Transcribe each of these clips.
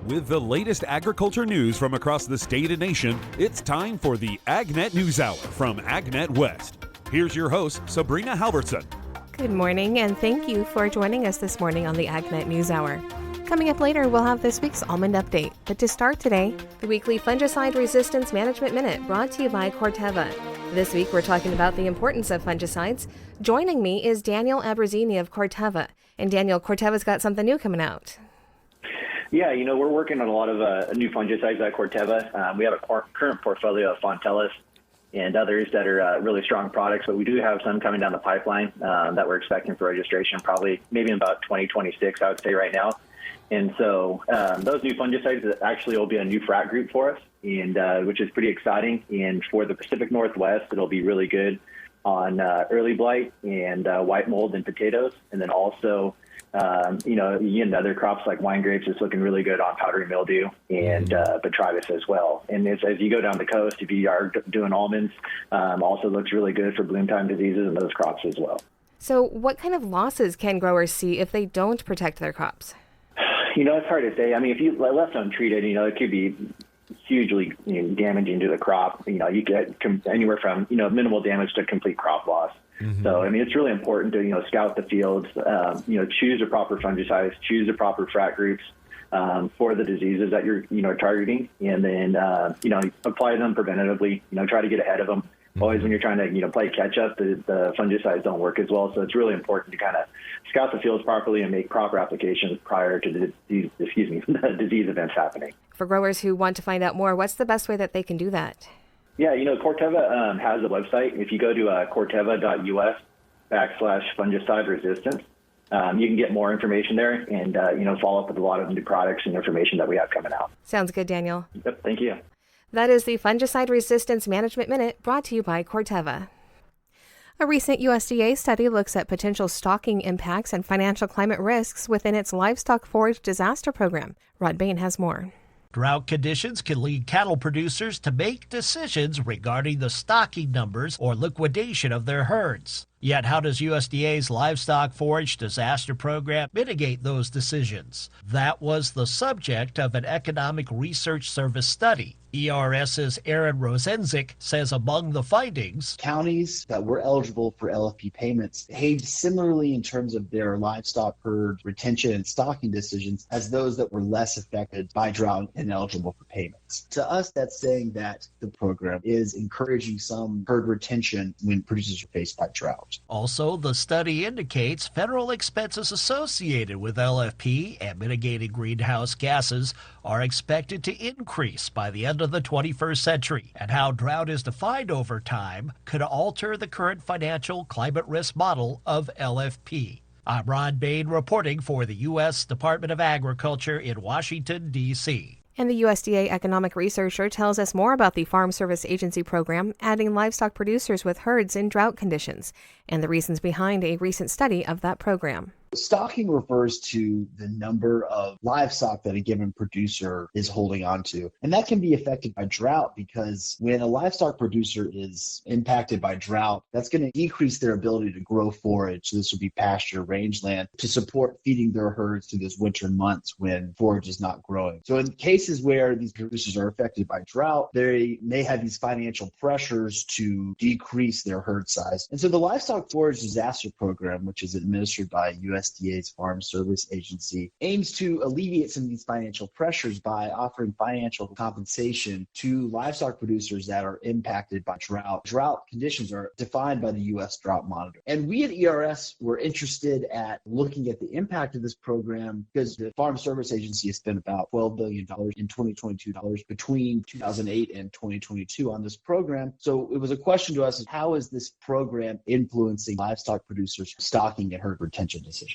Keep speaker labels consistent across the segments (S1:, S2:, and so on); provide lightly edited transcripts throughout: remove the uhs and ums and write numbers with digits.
S1: With the latest agriculture news from across the state and nation, it's time for the AgNet News Hour from AgNet West. Here's your host, Sabrina Halvorson.
S2: Good morning, and thank you for joining us this morning on the AgNet News Hour. Coming up later, we'll have this week's Almond update. But to start today, the weekly Fungicide Resistance Management Minute brought to you by Corteva. This week, we're talking about the importance of fungicides. Joining me is Daniel Abruzzini of Corteva. And Daniel, Corteva's got something new coming out.
S3: Yeah, we're working on a lot of new fungicides at Corteva. We have a current portfolio of Fontellis and others that are really strong products, but we do have some coming down the pipeline that we're expecting for registration maybe in about 2026, I would say right now. And so those new fungicides actually will be a new frat group for us, and which is pretty exciting. And for the Pacific Northwest, it'll be really good on early blight and white mold in potatoes, and then also other crops like wine grapes is looking really good on powdery mildew and botrytis as well. And as you go down the coast, if you are doing almonds, also looks really good for bloom time diseases and those crops as well.
S2: So what kind of losses can growers see if they don't protect their crops?
S3: It's hard to say. I mean, if you left untreated, it could be hugely damaging to the crop. You get anywhere from, minimal damage to complete crop loss. Mm-hmm. So, it's really important to, scout the fields, choose the proper fungicides, choose the proper frat groups for the diseases that you're, targeting, and then, apply them preventatively, try to get ahead of them. Mm-hmm. Always when you're trying to, play catch up, the fungicides don't work as well. So it's really important to kind of scout the fields properly and make proper applications prior to the disease events happening.
S2: For growers who want to find out more, what's the best way that they can do that?
S3: Yeah, Corteva has a website. If you go to corteva.us/fungicide resistance, you can get more information there and, follow up with a lot of new products and information that we have coming out.
S2: Sounds good, Daniel.
S3: Yep, thank you.
S2: That is the Fungicide Resistance Management Minute brought to you by Corteva. A recent USDA study looks at potential stocking impacts and financial climate risks within its livestock forage disaster program. Rod Bain has more.
S4: Drought conditions can lead cattle producers to make decisions regarding the stocking numbers or liquidation of their herds. Yet how does USDA's Livestock Forage Disaster Program mitigate those decisions? That was the subject of an Economic Research Service study. ERS's Aaron Rosenzik says among the findings,
S5: counties that were eligible for LFP payments behaved similarly in terms of their livestock herd retention and stocking decisions as those that were less affected by drought and eligible for payments. To us, that's saying that the program is encouraging some herd retention when producers are faced by drought.
S4: Also, the study indicates federal expenses associated with LFP and mitigating greenhouse gases are expected to increase by the end of the 21st century, and how drought is defined over time could alter the current financial climate risk model of LFP. I'm Rod Bain reporting for the U.S. Department of Agriculture in Washington, D.C.
S2: And the USDA economic researcher tells us more about the Farm Service Agency program, adding livestock producers with herds in drought conditions, and the reasons behind a recent study of that program.
S5: Stocking refers to the number of livestock that a given producer is holding on to. And that can be affected by drought because when a livestock producer is impacted by drought, that's going to decrease their ability to grow forage. So this would be pasture, rangeland, to support feeding their herds through those winter months when forage is not growing. So in cases where these producers are affected by drought, they may have these financial pressures to decrease their herd size. And so the Livestock Forage Disaster Program, which is administered by USDA's Farm Service Agency, aims to alleviate some of these financial pressures by offering financial compensation to livestock producers that are impacted by drought. Drought conditions are defined by the U.S. Drought Monitor. And we at ERS were interested at looking at the impact of this program because the Farm Service Agency has spent about $12 billion in 2022 between 2008 and 2022 on this program. So it was a question to us, how is this program influencing livestock producers' stocking and herd retention decisions?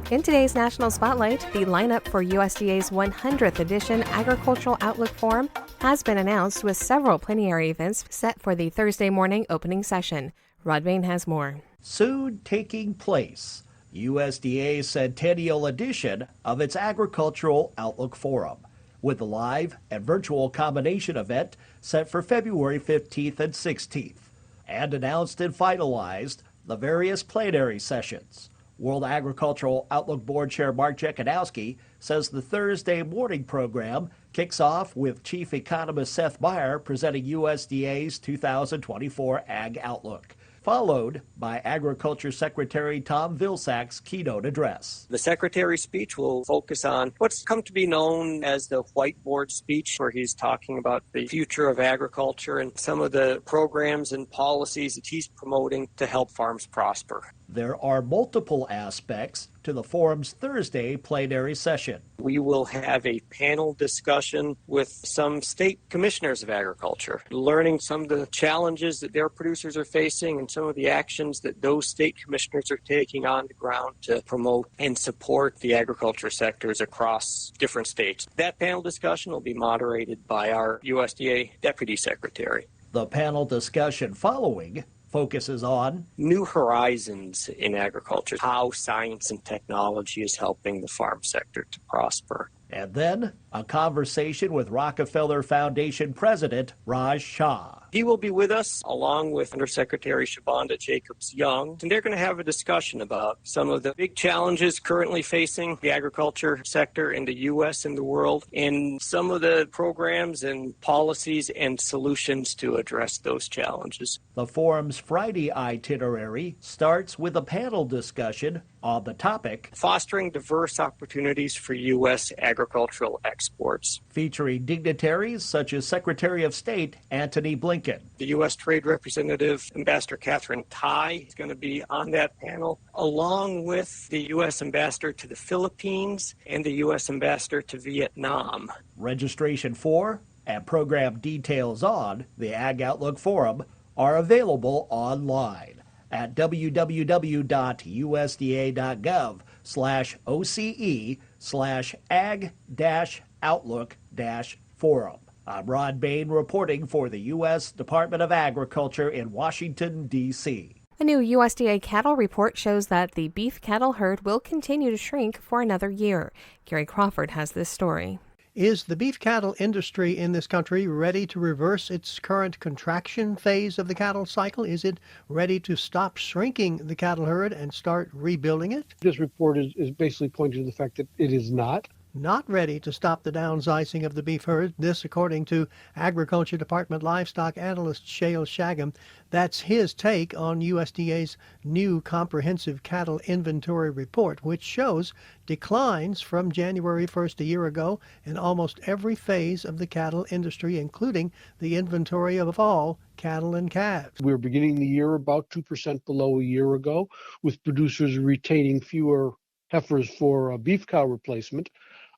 S2: In today's National Spotlight, the lineup for USDA's 100th edition Agricultural Outlook Forum has been announced with several plenary events set for the Thursday morning opening session. Rod Bain has more.
S4: Soon taking place, USDA's centennial edition of its Agricultural Outlook Forum, with a live and virtual combination event set for February 15th and 16th, and announced and finalized the various plenary sessions, World Agricultural Outlook Board Chair Mark Jekanowski says the Thursday morning program kicks off with Chief Economist Seth Meyer presenting USDA's 2024 Ag Outlook, followed by Agriculture Secretary Tom Vilsack's keynote address.
S6: The Secretary's speech will focus on what's come to be known as the whiteboard speech, where he's talking about the future of agriculture and some of the programs and policies that he's promoting to help farms prosper.
S4: There are multiple aspects to the forum's Thursday plenary session.
S6: We will have a panel discussion with some state commissioners of agriculture, learning some of the challenges that their producers are facing and some of the actions that those state commissioners are taking on the ground to promote and support the agriculture sectors across different states. That panel discussion will be moderated by our USDA Deputy Secretary.
S4: The panel discussion following focuses on
S6: new horizons in agriculture, how science and technology is helping the farm sector to prosper.
S4: And then a conversation with Rockefeller Foundation President Raj Shah.
S6: He will be with us along with Undersecretary Shabanda Jacobs-Young, and they're going to have a discussion about some of the big challenges currently facing the agriculture sector in the U.S. and the world, and some of the programs and policies and solutions to address those challenges.
S4: The forum's Friday itinerary starts with a panel discussion on the topic
S6: fostering diverse opportunities for U.S. agricultural exports,
S4: featuring dignitaries such as Secretary of State Antony Blinken.
S6: The U.S. Trade Representative, Ambassador Catherine Tai, is going to be on that panel, along with the U.S. Ambassador to the Philippines and the U.S. Ambassador to Vietnam.
S4: Registration for and program details on the Ag Outlook Forum are available online at www.usda.gov/OCE/ag-outlook-forum. I'm Rod Bain reporting for the U.S. Department of Agriculture in Washington, D.C.
S2: A new USDA cattle report shows that the beef cattle herd will continue to shrink for another year. Gary Crawford has this story.
S7: Is the beef cattle industry in this country ready to reverse its current contraction phase of the cattle cycle? Is it ready to stop shrinking the cattle herd and start rebuilding it?
S8: This report is basically pointing to the fact that it is not.
S7: Not ready to stop the downsizing of the beef herd. This, according to Agriculture Department livestock analyst Shale Shagam. That's his take on USDA's new comprehensive cattle inventory report, which shows declines from January 1st a year ago in almost every phase of the cattle industry, including the inventory of all cattle and calves.
S8: We're beginning the year about 2% below a year ago, with producers retaining fewer heifers for beef cow replacement.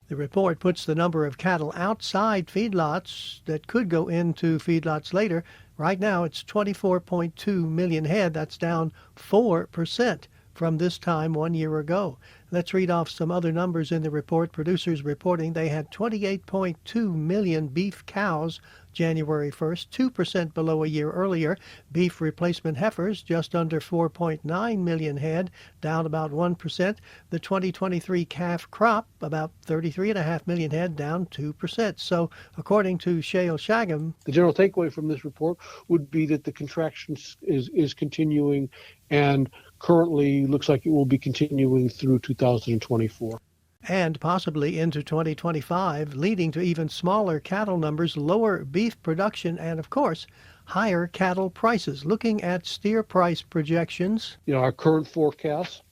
S7: The report puts the number of cattle outside feedlots that could go into feedlots later. Right now, it's 24.2 million head. That's down 4% from this time 1 year ago. Let's read off some other numbers in the report. Producers reporting they had 28.2 million beef cows January 1st, 2% below a year earlier. Beef replacement heifers just under 4.9 million head, down about 1%. The 2023 calf crop, about 33.5 million head, down 2%. So according to Shale Shagam,
S8: the general takeaway from this report would be that the contraction is continuing and currently looks like it will be continuing through 2024.
S7: And possibly into 2025, leading to even smaller cattle numbers, lower beef production, and of course, higher cattle prices. Looking at steer price projections,
S8: our current forecast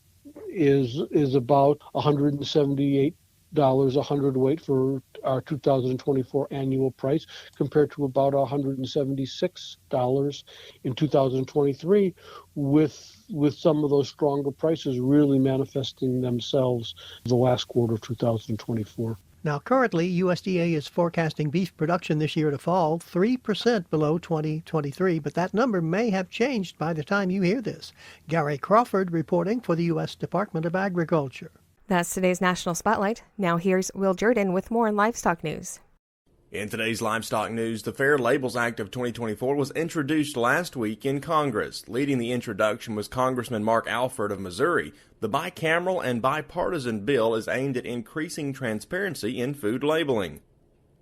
S8: is about $178 a hundredweight for our 2024 annual price, compared to about $176 in 2023, with some of those stronger prices really manifesting themselves the last quarter of 2024.
S7: Now, currently, USDA is forecasting beef production this year to fall 3% below 2023, but that number may have changed by the time you hear this. Gary Crawford reporting for the U.S. Department of Agriculture.
S2: That's today's National Spotlight. Now here's Will Jordan with more livestock news.
S9: In today's livestock news, the Fair Labels Act of 2024 was introduced last week in Congress. Leading the introduction was Congressman Mark Alford of Missouri. The bicameral and bipartisan bill is aimed at increasing transparency in food labeling.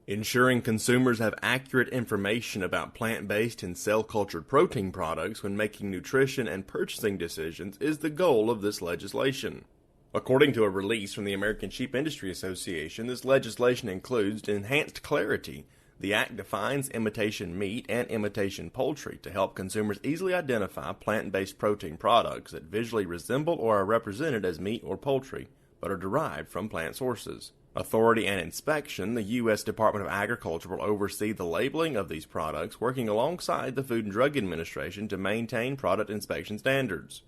S9: Ensuring consumers have accurate information about plant-based and cell-cultured protein products when making nutrition and purchasing decisions is the goal of this legislation. According to a release from the American Sheep Industry Association, this legislation includes enhanced clarity. The act defines imitation meat and imitation poultry to help consumers easily identify plant-based protein products that visually resemble or are represented as meat or poultry, but are derived from plant sources. Authority and inspection. The U.S. Department of Agriculture will oversee the labeling of these products, working alongside the Food and Drug Administration to maintain product inspection standards.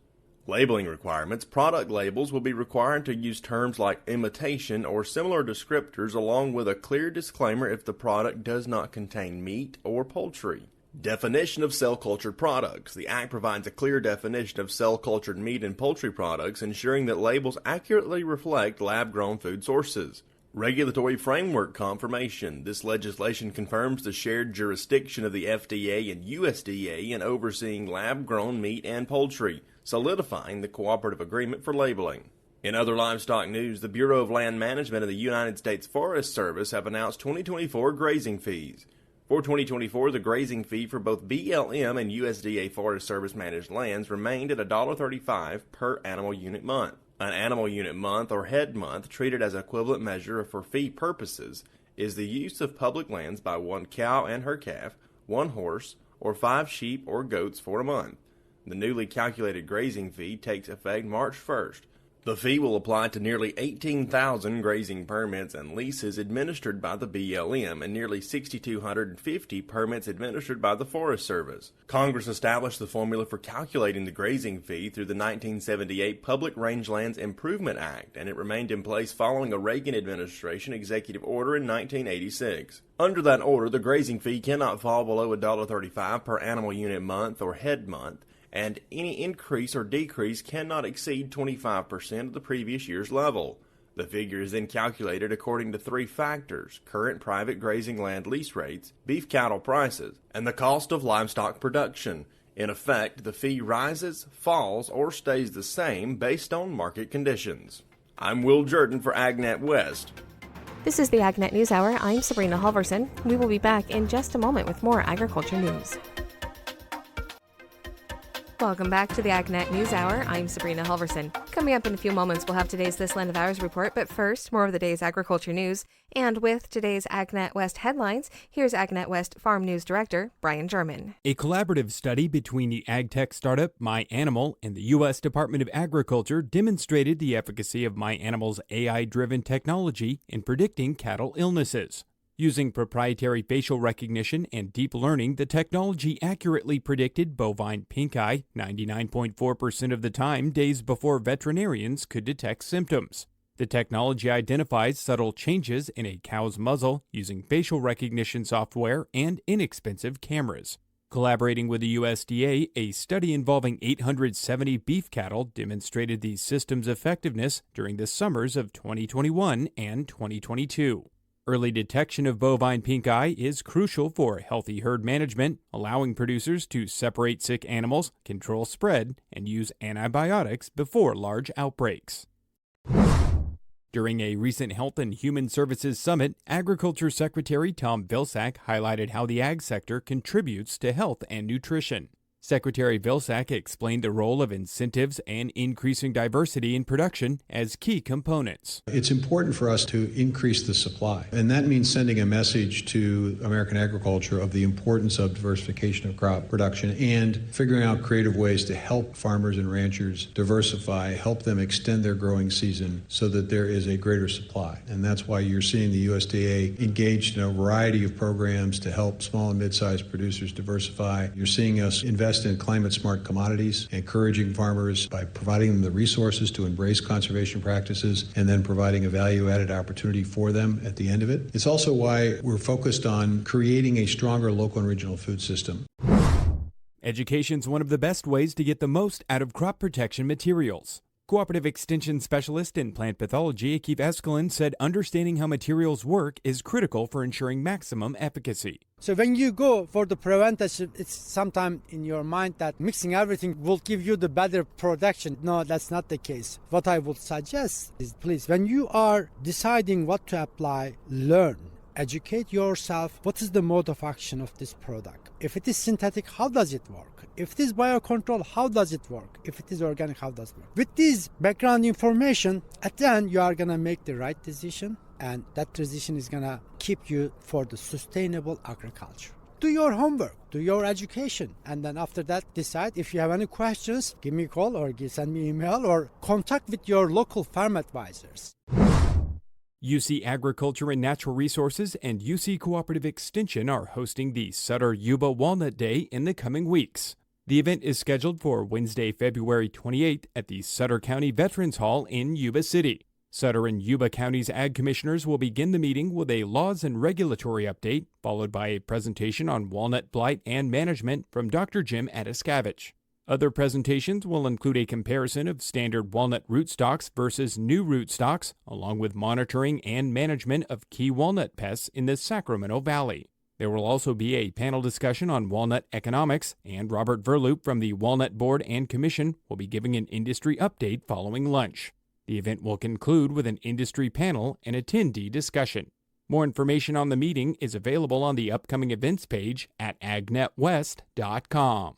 S9: Labeling requirements. Product labels will be required to use terms like imitation or similar descriptors along with a clear disclaimer if the product does not contain meat or poultry. Definition of cell-cultured products. The Act provides a clear definition of cell-cultured meat and poultry products, ensuring that labels accurately reflect lab-grown food sources. Regulatory framework confirmation. This legislation confirms the shared jurisdiction of the FDA and USDA in overseeing lab-grown meat and poultry, solidifying the cooperative agreement for labeling. In other livestock news, the Bureau of Land Management and the United States Forest Service have announced 2024 grazing fees. For 2024, the grazing fee for both BLM and USDA Forest Service managed lands remained at $1.35 per animal unit month. An animal unit month or head month, treated as an equivalent measure for fee purposes, is the use of public lands by one cow and her calf, one horse, or 5 sheep or goats for a month. The newly calculated grazing fee takes effect March 1st. The fee will apply to nearly 18,000 grazing permits and leases administered by the BLM and nearly 6,250 permits administered by the Forest Service. Congress established the formula for calculating the grazing fee through the 1978 Public Rangelands Improvement Act, and it remained in place following a Reagan administration executive order in 1986. Under that order, the grazing fee cannot fall below $1.35 per animal unit month or head month, and any increase or decrease cannot exceed 25% of the previous year's level. The figure is then calculated according to 3 factors: current private grazing land lease rates, beef cattle prices, and the cost of livestock production. In effect, the fee rises, falls, or stays the same based on market conditions. I'm Will Jordan for AgNet West.
S2: This is the AgNet News Hour. I'm Sabrina Halvorson. We will be back in just a moment with more agriculture news. Welcome back to the AgNet News Hour. I'm Sabrina Halvorson. Coming up in a few moments, we'll have today's This Land of Ours report, but first, more of the day's agriculture news. And with today's AgNet West headlines, here's AgNet West Farm News Director Brian German.
S10: A collaborative study between the ag tech startup MyAnimal and the U.S. Department of Agriculture demonstrated the efficacy of MyAnimal's AI-driven technology in predicting cattle illnesses. Using proprietary facial recognition and deep learning, the technology accurately predicted bovine pink eye 99.4% of the time, days before veterinarians could detect symptoms. The technology identifies subtle changes in a cow's muzzle using facial recognition software and inexpensive cameras. Collaborating with the USDA, a study involving 870 beef cattle demonstrated the system's effectiveness during the summers of 2021 and 2022. Early detection of bovine pink eye is crucial for healthy herd management, allowing producers to separate sick animals, control spread, and use antibiotics before large outbreaks. During a recent Health and Human Services Summit, Agriculture Secretary Tom Vilsack highlighted how the ag sector contributes to health and nutrition. Secretary Vilsack explained the role of incentives and increasing diversity in production as key components.
S11: It's important for us to increase the supply, and that means sending a message to American agriculture of the importance of diversification of crop production and figuring out creative ways to help farmers and ranchers diversify, help them extend their growing season so that there is a greater supply. And that's why you're seeing the USDA engaged in a variety of programs to help small and mid-sized producers diversify. You're seeing us invest in climate-smart commodities, encouraging farmers by providing them the resources to embrace conservation practices and then providing a value-added opportunity for them at the end of it. It's also why we're focused on creating a stronger local and regional food system.
S10: Education's one of the best ways to get the most out of crop protection materials. Cooperative Extension Specialist in Plant Pathology, Keith Eskelin, said understanding how materials work is critical for ensuring maximum efficacy.
S12: So when you go for the prevention, it's sometimes in your mind that mixing everything will give you the better production. No, that's not the case. What I would suggest is, please, when you are deciding what to apply, learn. educate yourself. What is the mode of action of this product? If it is synthetic, how does it work? If it is biocontrol, how does it work? If it is organic, how does it work? With this background information, at the end, you are going to make the right decision, and that decision is going to keep you for the sustainable agriculture. Do your homework, do your education, and then after that, decide. If you have any questions, give me a call or send me an email or contact with your local farm advisors.
S10: UC Agriculture and Natural Resources and UC Cooperative Extension are hosting the Sutter Yuba Walnut Day in the coming weeks. The event is scheduled for Wednesday, February 28th at the Sutter County Veterans Hall in Yuba City. Sutter and Yuba County's Ag Commissioners will begin the meeting with a laws and regulatory update, followed by a presentation on walnut blight and management from Dr. Jim Atascavich. Other presentations will include a comparison of standard walnut rootstocks versus new rootstocks, along with monitoring and management of key walnut pests in the Sacramento Valley. There will also be a panel discussion on walnut economics, and Robert Verloop from the Walnut Board and Commission will be giving an industry update following lunch. The event will conclude with an industry panel and attendee discussion. More information on the meeting is available on the upcoming events page at agnetwest.com.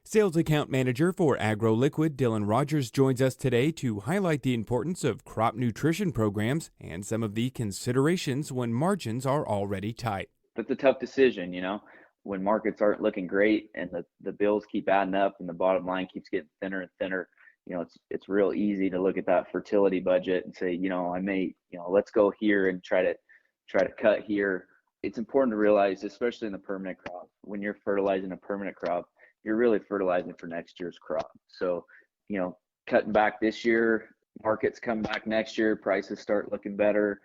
S10: Sales Account Manager for AgroLiquid, Dylan Rogers, joins us today to highlight the importance of crop nutrition programs and some of the considerations when margins are already tight.
S13: That's a tough decision, when markets aren't looking great and the bills keep adding up and the bottom line keeps getting thinner and thinner. It's real easy to look at that fertility budget and say, let's go here and try to cut here. It's important to realize, especially in the permanent crop, when you're fertilizing a permanent crop, you're really fertilizing for next year's crop. So, cutting back this year, markets come back next year, prices start looking better.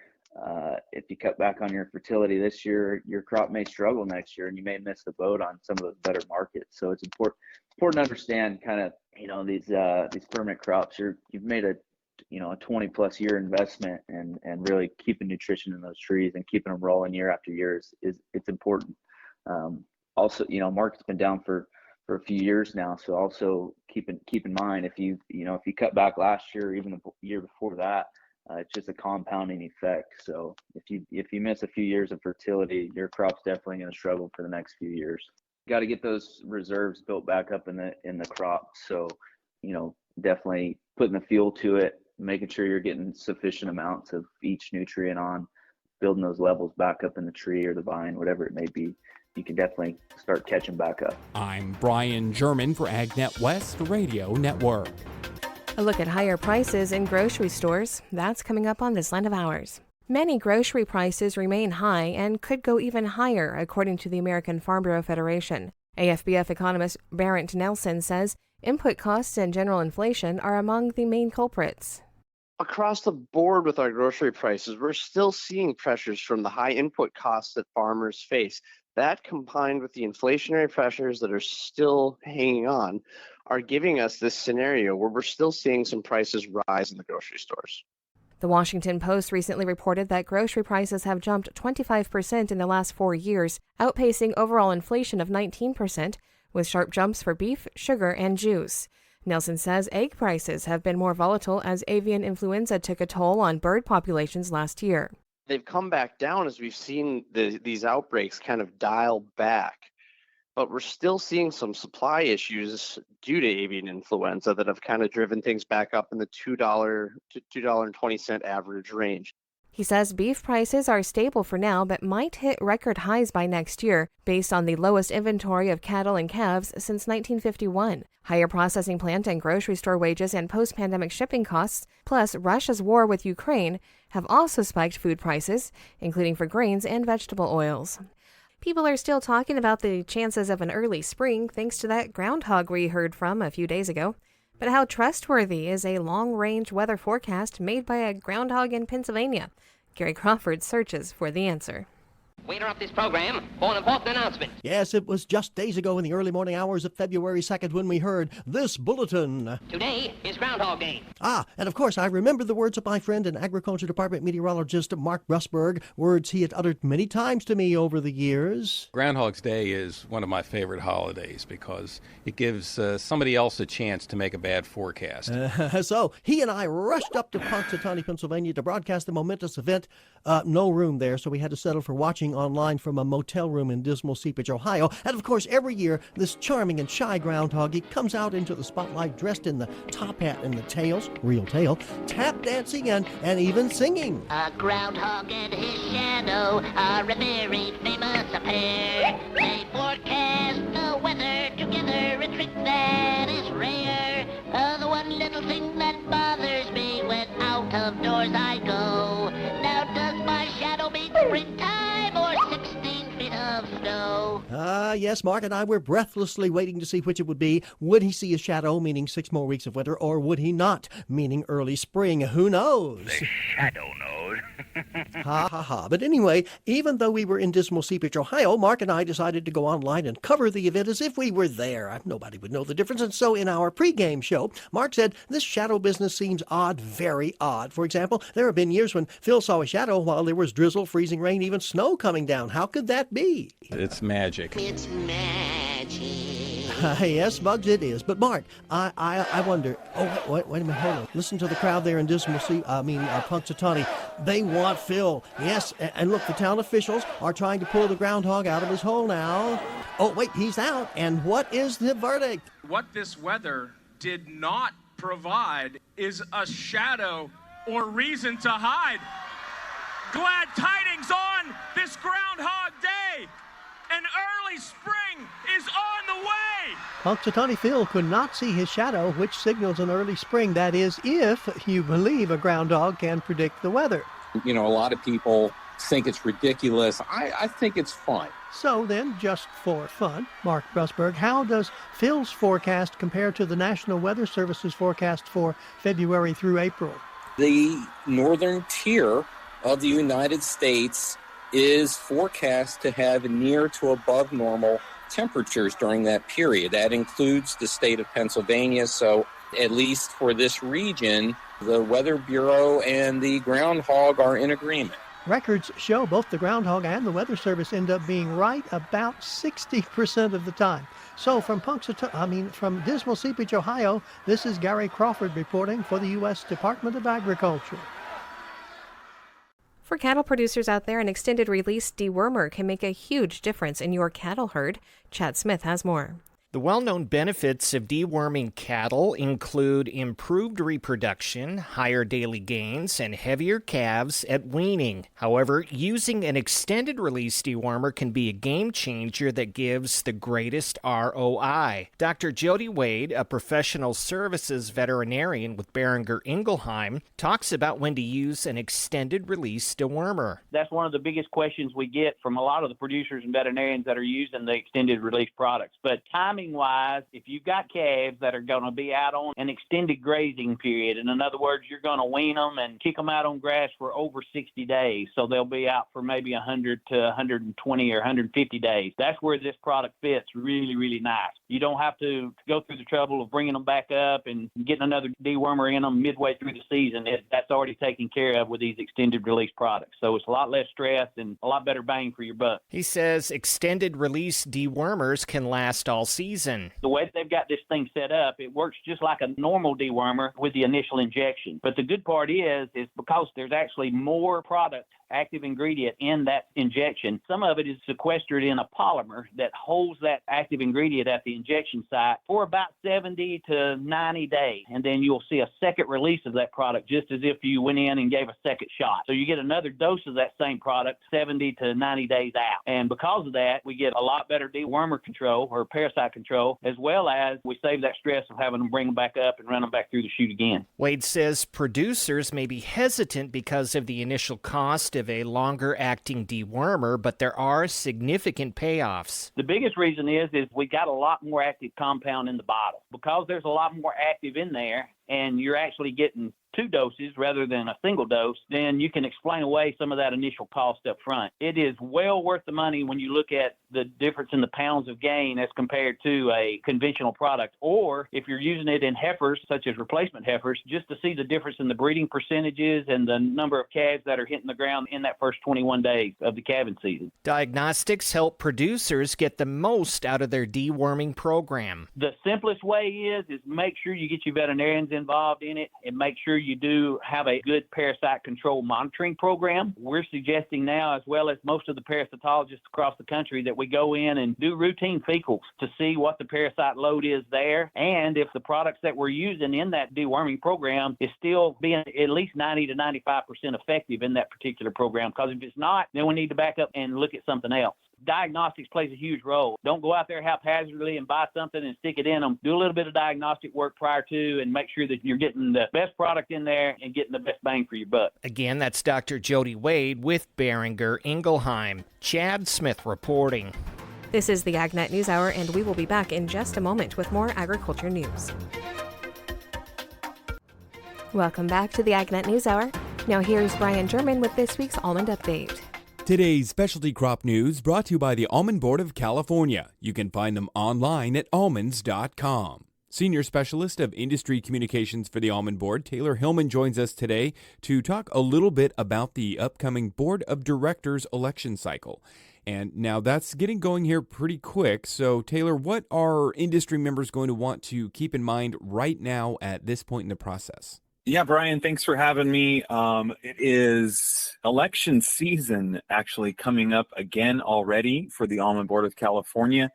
S13: If you cut back on your fertility this year, your crop may struggle next year and you may miss the boat on some of those better markets. So it's important to understand kind of, these permanent crops. You've made a 20 plus year investment and really keeping nutrition in those trees and keeping them rolling year after year it's important. Also, market's been down for a few years now. So also keep in mind, if you cut back last year, or even the year before that, it's just a compounding effect. So if you miss a few years of fertility, your crop's definitely going to struggle for the next few years. Got to get those reserves built back up in the crop. So, definitely putting the fuel to it, making sure you're getting sufficient amounts of each nutrient on, building those levels back up in the tree or the vine, whatever it may be. You can definitely start catching back up.
S10: I'm Brian German for AgNet West Radio Network.
S2: A look at higher prices in grocery stores. That's coming up on this line of ours. Many grocery prices remain high and could go even higher, according to the American Farm Bureau Federation. AFBF economist Barrett Nelson says input costs and general inflation are among the main culprits.
S14: Across the board with our grocery prices, we're still seeing pressures from the high input costs that farmers face. That, combined with the inflationary pressures that are still hanging on, are giving us this scenario where we're still seeing some prices rise in the grocery stores.
S2: The Washington Post recently reported that grocery prices have jumped 25% in the last 4 years, outpacing overall inflation of 19%, with sharp jumps for beef, sugar, and juice. Nelson says egg prices have been more volatile as avian influenza took a toll on bird populations last year.
S14: They've come back down as we've seen these outbreaks kind of dial back. But we're still seeing some supply issues due to avian influenza that have kind of driven things back up in the $2 to $2.20 average range.
S2: He says beef prices are stable for now, but might hit record highs by next year, based on the lowest inventory of cattle and calves since 1951. Higher processing plant and grocery store wages and post-pandemic shipping costs, plus Russia's war with Ukraine, have also spiked food prices, including for grains and vegetable oils. People are still talking about the chances of an early spring thanks to that groundhog we heard from a few days ago. But how trustworthy is a long-range weather forecast made by a groundhog in Pennsylvania? Gary Crawford searches for the answer.
S15: We interrupt this program for an important announcement.
S16: Yes, it was just days ago in the early morning hours of February 2nd when we heard this bulletin.
S15: Today is Groundhog Day.
S16: And of course, I remember the words of my friend and Agriculture Department meteorologist Mark Brusberg, words he had uttered many times to me over the years.
S17: Groundhog's Day is one of my favorite holidays because it gives somebody else a chance to make a bad forecast.
S16: So he and I rushed up to Punxsutawney, Pennsylvania to broadcast the momentous event. No room there, so we had to settle for watching online from a motel room in Dismal Seepage, Ohio. And of course, every year, this charming and shy groundhog, he comes out into the spotlight dressed in the top hat and the tails, real tail, tap dancing and even singing.
S18: A groundhog and his shadow are a very famous pair. They forecast the weather together, a trick that is rare. The one little thing that bothers me when out of doors I go. Now does my shadow mean springtime or 16 feet of snow?
S16: Yes, Mark and I were breathlessly waiting to see which it would be. Would he see a shadow, meaning 6 more weeks of winter, or would he not, meaning early spring? Who knows?
S19: The shadow knows.
S16: Ha ha ha. But anyway, even though we were in Dismal Seepage, Ohio, Mark and I decided to go online and cover the event as if we were there. Nobody would know the difference. And so in our pregame show, Mark said, this shadow business seems odd, very odd. For example, there have been years when Phil saw a shadow while there was drizzle, freezing rain, even snow coming down. How could that be?
S17: It's magic.
S18: It's magic.
S16: Yes, Bugs, it is. But Mark, I wonder. Oh, wait a minute, hold on. Listen to the crowd there in Punxsutawney. They want Phil. Yes, and look, the town officials are trying to pull the groundhog out of his hole now. Oh, wait, he's out. And what is the verdict?
S20: What this weather did not provide is a shadow or reason to hide. Glad tidings on this Groundhog Day. An early spring is on the way.
S7: Punxsutawney Phil could not see his shadow, which signals an early spring. That is, if you believe a groundhog can predict the weather.
S21: You know, a lot of people think it's ridiculous. I think it's fun.
S7: So then, just for fun, Mark Brusberg, how does Phil's forecast compare to the National Weather Service's forecast for February through April?
S21: The northern tier of the United States is forecast to have near to above normal temperatures during that period. That includes the state of Pennsylvania. So at least for this region, the Weather Bureau and the groundhog are in agreement.
S7: Records show both the groundhog and the Weather Service end up being right about 60% of the time. So from Dismal Seepage, Ohio, this is Gary Crawford reporting for the U.S. Department of Agriculture.
S2: For cattle producers out there, an extended release dewormer can make a huge difference in your cattle herd. Chad Smith has more.
S22: The well-known benefits of deworming cattle include improved reproduction, higher daily gains, and heavier calves at weaning. However, using an extended release dewormer can be a game changer that gives the greatest ROI. Dr. Jody Wade, a professional services veterinarian with Boehringer Ingelheim, talks about when to use an extended release dewormer.
S23: That's one of the biggest questions we get from a lot of the producers and veterinarians that are using the extended release products. But timing-wise, if you've got calves that are going to be out on an extended grazing period, and in other words, you're going to wean them and kick them out on grass for over 60 days, so they'll be out for maybe 100 to 120 or 150 days. That's where this product fits really, really nice. You don't have to go through the trouble of bringing them back up and getting another dewormer in them midway through the season. That's already taken care of with these extended release products. So it's a lot less stress and a lot better bang for your buck.
S22: He says extended release dewormers can last all season.
S23: The way they've got this thing set up, it works just like a normal dewormer with the initial injection. But the good part is because there's actually more product, active ingredient in that injection, some of it is sequestered in a polymer that holds that active ingredient at the injection site for about 70 to 90 days. And then you'll see a second release of that product just as if you went in and gave a second shot. So you get another dose of that same product 70 to 90 days out. And because of that, we get a lot better dewormer control or parasite control, as well as we save that stress of having them bring them back up and run them back through the chute again.
S22: Wade says producers may be hesitant because of the initial cost of a longer-acting dewormer, but there are significant payoffs.
S23: The biggest reason is we got a lot more active compound in the bottle. Because there's a lot more active in there, and you're actually getting 2 doses rather than a single dose, then you can explain away some of that initial cost up front. It is well worth the money when you look at the difference in the pounds of gain as compared to a conventional product. Or if you're using it in heifers, such as replacement heifers, just to see the difference in the breeding percentages and the number of calves that are hitting the ground in that first 21 days of the calving season.
S22: Diagnostics help producers get the most out of their deworming program.
S23: The simplest way is make sure you get your veterinarians involved in it and make sure you do have a good parasite control monitoring program. We're suggesting now, as well as most of the parasitologists across the country, that we go in and do routine fecals to see what the parasite load is there, and if the products that we're using in that deworming program is still being at least 90 to 95% effective in that particular program. Because if it's not, then we need to back up and look at something else. Diagnostics plays a huge role. Don't go out there haphazardly and buy something and stick it in them. Do a little bit of diagnostic work prior to and make sure that you're getting the best product in there and getting the best bang for your buck.
S22: Again, that's Dr. Jody Wade with Behringer Ingelheim. Chad Smith reporting.
S2: This is the AgNet News Hour, and we will be back in just a moment with more agriculture news. Welcome back to the AgNet News Hour. Now here's Brian German with this week's Almond Update.
S10: Today's specialty crop news brought to you by the Almond Board of California. You can find them online at almonds.com. Senior Specialist of Industry Communications for the Almond Board, Taylor Hillman, joins us today to talk a little bit about the upcoming Board of Directors election cycle. And now that's getting going here pretty quick. So, Taylor, what are industry members going to want to keep in mind right now at this point in the process?
S1: Yeah, Brian, thanks for having me. It is election season actually coming up again already for the Almond Board of California.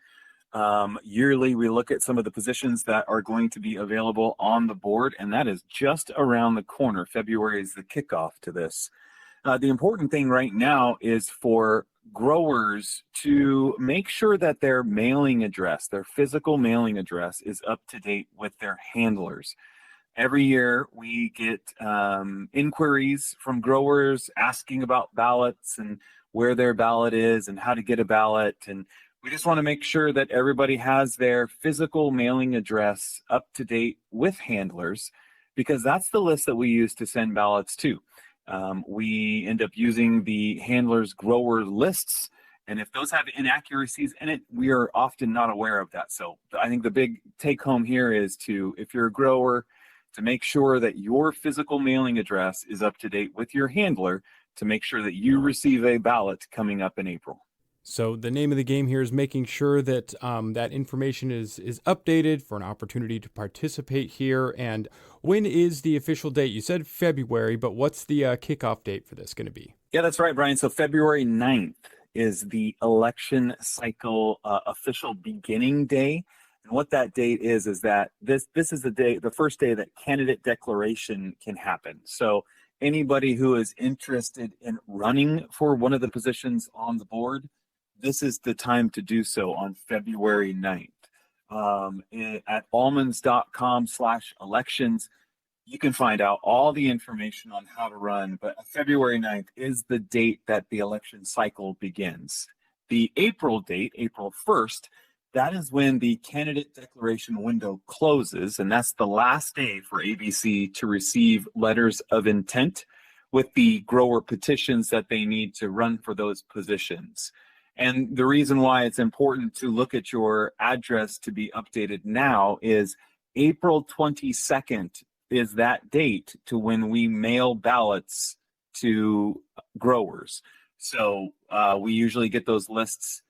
S1: Yearly, we look at some of the positions that are going to be available on the board, and that is just around the corner. February is the kickoff to this. The important thing right now is for growers to make sure that their mailing address, their physical mailing address, is up to date with their handlers. Every year we get inquiries from growers asking about ballots and where their ballot is and how to get a ballot. And we just want to make sure that everybody has their physical mailing address up to date with handlers, because that's the list that we use to send ballots to. We end up using the handlers' grower lists, and if those have inaccuracies in it, we are often not aware of that. So I think the big take home here is if you're a grower, to make sure that your physical mailing address is up to date with your handler to make sure that you receive a ballot coming up in April.
S10: So the name of the game here is making sure that that information is updated for an opportunity to participate here. And when is the official date? You said February, but what's the kickoff date for this going to be?
S1: Yeah, that's right, Brian. So February 9th is the election cycle official beginning day. And what that date is that this is the first day that candidate declaration can happen. So anybody who is interested in running for one of the positions on the board, this is the time to do so on February 9th. At almonds.com/elections, you can find out all the information on how to run, but February 9th is the date that the election cycle begins. The April date, April 1st, that is when the candidate declaration window closes, and that's the last day for ABC to receive letters of intent with the grower petitions that they need to run for those positions. And the reason why it's important to look at your address to be updated now is April 22nd is that date to when we mail ballots to growers. So we usually get those lists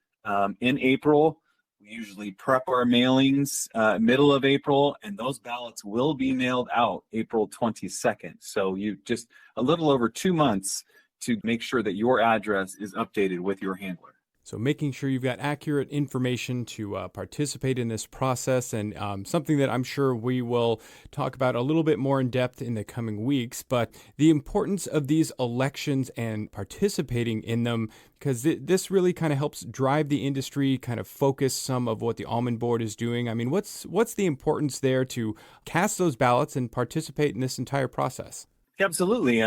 S1: in April. We usually prep our mailings middle of April, and those ballots will be mailed out April 22nd. So you just a little over 2 months to make sure that your address is updated with your handler.
S10: So making sure you've got accurate information to participate in this process, and something that I'm sure we will talk about a little bit more in depth in the coming weeks, but the importance of these elections and participating in them, because this really kind of helps drive the industry, kind of focus some of what the Almond Board is doing. I mean, what's the importance there to cast those ballots and participate in this entire process?
S1: Absolutely.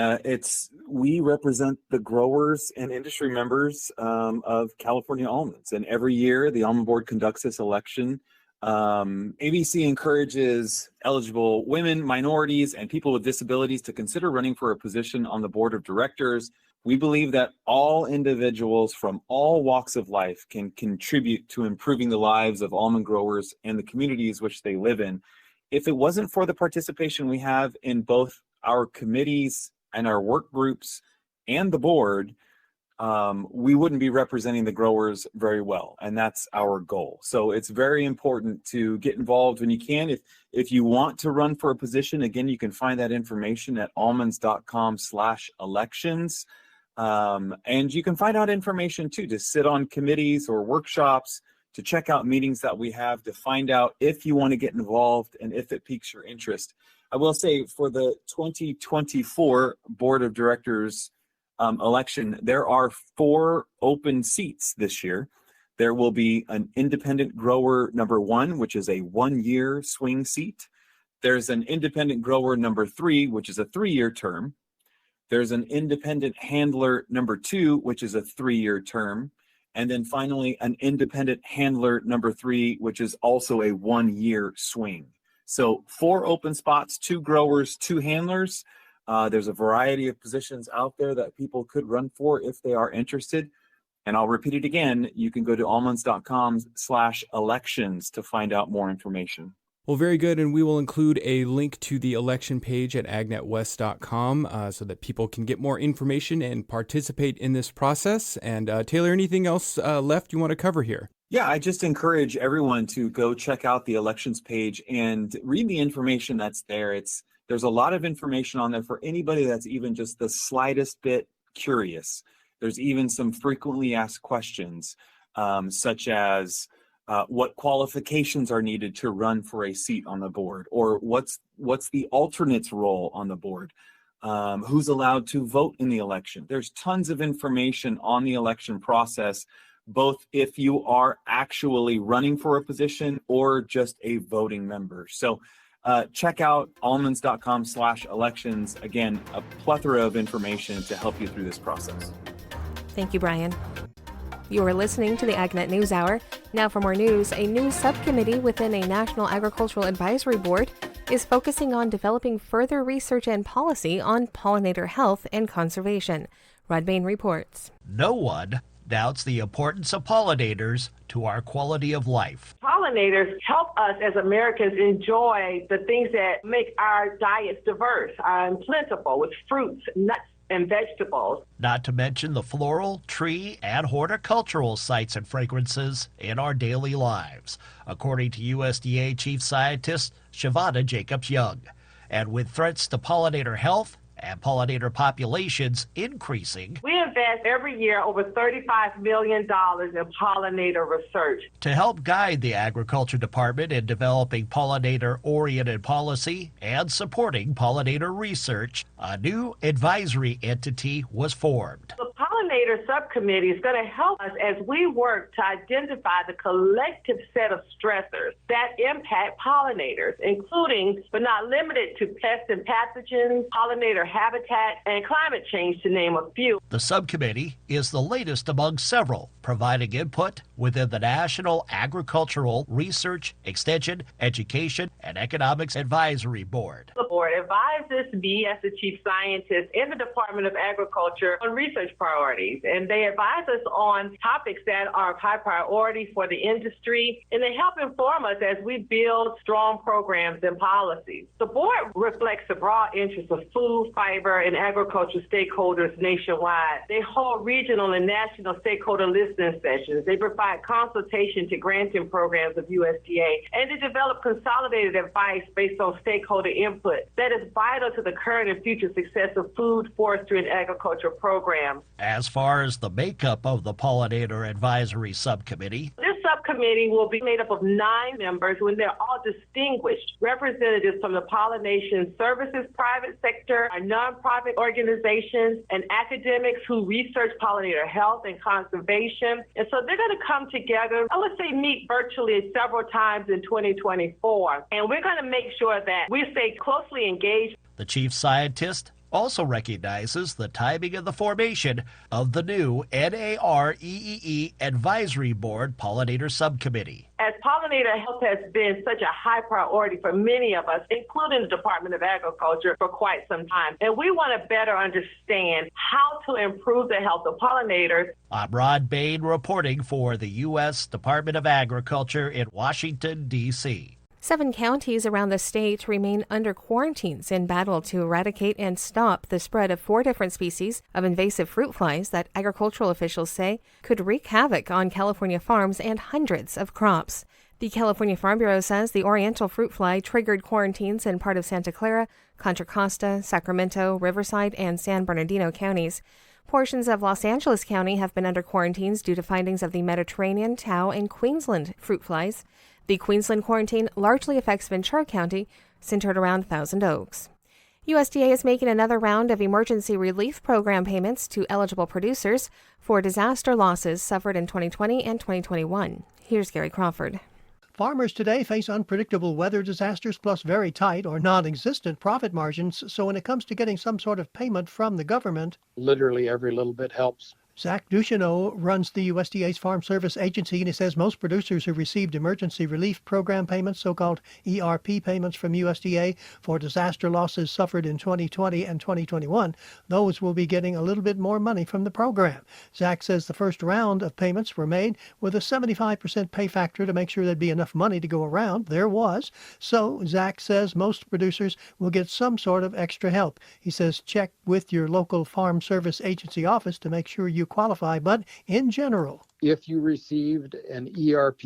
S1: We represent the growers and industry members of California almonds. And every year, the Almond Board conducts this election ABC encourages eligible women, minorities, and people with disabilities to consider running for a position on the board of directors. We believe that all individuals from all walks of life can contribute to improving the lives of almond growers and the communities which they live in. If it wasn't for the participation we have in both our committees and our work groups and the board, we wouldn't be representing the growers very well, and that's our goal. So it's very important to get involved when you can. If you want to run for a position, again, you can find that information at almonds.com/elections. And you can find out information too, to sit on committees or workshops, to check out meetings that we have, to find out if you want to get involved and if it piques your interest. I will say for the 2024 Board of Directors election, there are 4 open seats this year. There will be an independent grower number 1, which is a 1-year swing seat. There's an independent grower number 3, which is a 3-year term. There's an independent handler number 2, which is a 3-year term. And then finally, an independent handler number 3, which is also a 1-year swing. So 4 open spots, 2 growers, 2 handlers. There's a variety of positions out there that people could run for if they are interested. And I'll repeat it again. You can go to almonds.com/elections to find out more information.
S10: Well, very good, and we will include a link to the election page at agnetwest.com so that people can get more information and participate in this process. And Taylor, anything else left you want to cover here?
S1: Yeah, I just encourage everyone to go check out the elections page and read the information that's there. There's a lot of information on there for anybody that's even just the slightest bit curious. There's even some frequently asked questions, such as what qualifications are needed to run for a seat on the board, or what's the alternate's role on the board, who's allowed to vote in the election. There's tons of information on the election process, both if you are actually running for a position or just a voting member. So check out almonds.com/elections. Again, a plethora of information to help you through this process.
S2: Thank you, Brian. You are listening to the AgNet News Hour. Now for more news, a new subcommittee within a National Agricultural Advisory Board is focusing on developing further research and policy on pollinator health and conservation. Rod Bain reports.
S4: No one doubts the importance of pollinators to our quality of life.
S3: Pollinators help us as Americans enjoy the things that make our diets diverse and plentiful, with fruits, nuts, and vegetables.
S4: Not to mention the floral, tree, and horticultural sights and fragrances in our daily lives, according to USDA Chief Scientist Shavana Jacobs-Young. And with threats to pollinator health and pollinator populations increasing,
S3: we invest every year over $35 million in pollinator research.
S4: To help guide the Agriculture Department in developing pollinator-oriented policy and supporting pollinator research, a new advisory entity was formed.
S3: The Pollinator Subcommittee is going to help us as we work to identify the collective set of stressors that impact pollinators, including but not limited to pests and pathogens, pollinator habitat, and climate change, to name a few.
S4: The subcommittee is the latest among several, providing input within the National Agricultural Research, Extension, Education, and Economics Advisory Board.
S3: The board advises me as the chief scientist in the Department of Agriculture on research priorities, and they advise us on topics that are of high priority for the industry, and they help inform us as we build strong programs and policies. The board reflects the broad interests of food, fiber, and agriculture stakeholders nationwide. They hold regional and national stakeholder listening sessions. They provide consultation to granting programs of USDA, and they develop consolidated advice based on stakeholder input that is vital to the current and future success of food, forestry, and agriculture programs.
S4: As far as the makeup of the Pollinator Advisory Subcommittee,
S3: this subcommittee will be made up of 9 members, when they're all distinguished representatives from the pollination services, private sector, our nonprofit organizations, and academics who research pollinator health and conservation. And so they're going to come together, I would say meet virtually several times in 2024. And we're going to make sure that we stay closely engaged.
S4: The chief scientist also recognizes the timing of the formation of the new NAREEE Advisory Board Pollinator Subcommittee.
S3: As pollinator health has been such a high priority for many of us, including the Department of Agriculture, for quite some time, and we want to better understand how to improve the health of pollinators.
S4: I'm Rod Bain reporting for the U.S. Department of Agriculture in Washington, D.C.
S2: 7 counties around the state remain under quarantines in battle to eradicate and stop the spread of 4 different species of invasive fruit flies that agricultural officials say could wreak havoc on California farms and hundreds of crops. The California Farm Bureau says the oriental fruit fly triggered quarantines in part of Santa Clara, Contra Costa, Sacramento, Riverside, and San Bernardino counties. Portions of Los Angeles County have been under quarantines due to findings of the Mediterranean, Tau, and Queensland fruit flies. The Queensland quarantine largely affects Ventura County, centered around Thousand Oaks. USDA is making another round of emergency relief program payments to eligible producers for disaster losses suffered in 2020 and 2021. Here's Gary Crawford.
S7: Farmers today face unpredictable weather disasters plus very tight or non-existent profit margins. So when it comes to getting some sort of payment from the government,
S8: literally every little bit helps.
S7: Zach Ducheneau runs the USDA's Farm Service Agency, and he says most producers who received emergency relief program payments, so-called ERP payments from USDA for disaster losses suffered in 2020 and 2021, those will be getting a little bit more money from the program. Zach says the first round of payments were made with a 75% pay factor to make sure there'd be enough money to go around. There was. So Zach says most producers will get some sort of extra help. He says check with your local Farm Service Agency office to make sure you qualify, but in general,
S8: if you received an ERP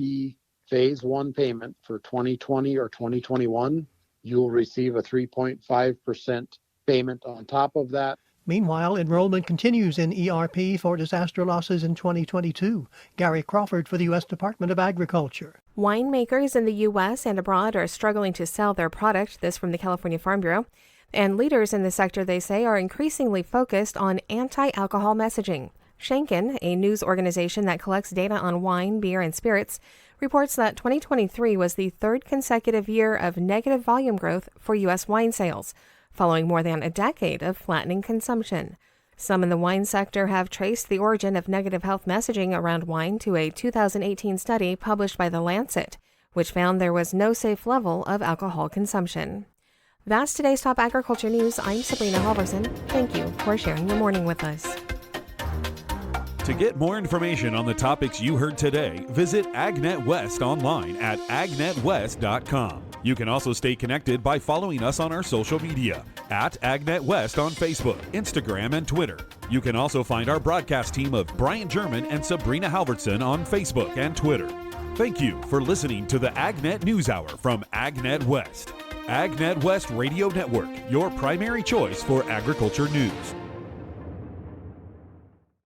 S8: phase 1 payment for 2020 or 2021, you'll receive a 3.5% payment on top of that.
S7: Meanwhile, enrollment continues in ERP for disaster losses in 2022. Gary Crawford for the U.S. Department of Agriculture.
S2: Winemakers in the U.S. and abroad are struggling to sell their product, this from the California Farm Bureau. And leaders in the sector, they say, are increasingly focused on anti-alcohol messaging. Schenken, a news organization that collects data on wine, beer, and spirits, reports that 2023 was the 3rd consecutive year of negative volume growth for U.S. wine sales, following more than a decade of flattening consumption. Some in the wine sector have traced the origin of negative health messaging around wine to a 2018 study published by The Lancet, which found there was no safe level of alcohol consumption. That's today's top agriculture news. I'm Sabrina Halvorson. Thank you for sharing your morning with us.
S5: To get more information on the topics you heard today, visit AgNet West online at agnetwest.com. You can also stay connected by following us on our social media at AgNet West on Facebook, Instagram, and Twitter. You can also find our broadcast team of Brian German and Sabrina Halvorson on Facebook and Twitter. Thank you for listening to the AgNet News Hour from AgNet West. AgNet West Radio Network, your primary choice for agriculture news.